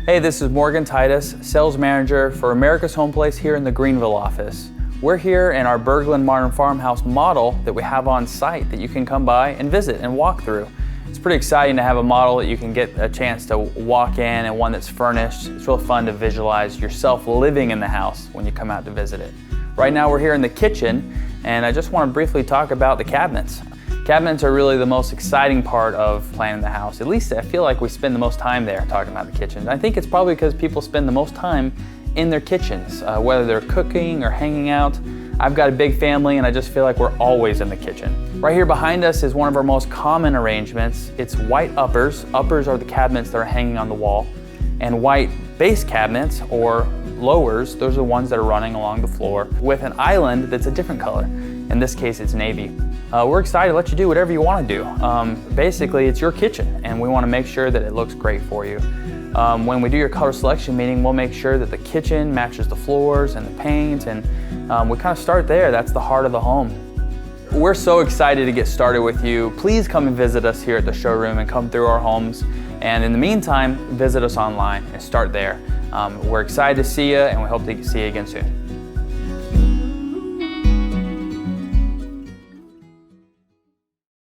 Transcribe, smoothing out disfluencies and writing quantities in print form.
Hey, this is Morgan Titus, Sales Manager for America's Home Place here in the Greenville office. We're here in our Berglund Modern Farmhouse model that we have on site that you can come by and visit and walk through. It's pretty exciting to have a model that you can get a chance to walk in and one that's furnished. It's real fun to visualize yourself living in the house when you come out to visit it. Right now we're here in the kitchen, and I just want to briefly talk about the cabinets. Cabinets are really the most exciting part of planning the house. At least I feel like we spend the most time there talking about the kitchen. I think it's probably because people spend the most time in their kitchens, whether they're cooking or hanging out. I've got a big family and I just feel like we're always in the kitchen. Right here behind us is one of our most common arrangements. It's white uppers. Uppers are the cabinets that are hanging on the wall. And white base cabinets, or lowers, those are the ones that are running along the floor with an island that's a different color. In this case, it's navy. We're excited to let you do whatever you want to do. Basically, it's your kitchen, and we want to make sure that it looks great for you. When we do your color selection meeting, we'll make sure that the kitchen matches the floors and the paint, and we kind of start there. That's the heart of the home. We're so excited to get started with you. Please come and visit us here at the showroom and come through our homes. And in the meantime, visit us online and start there. We're excited to see you, and we hope to see you again soon.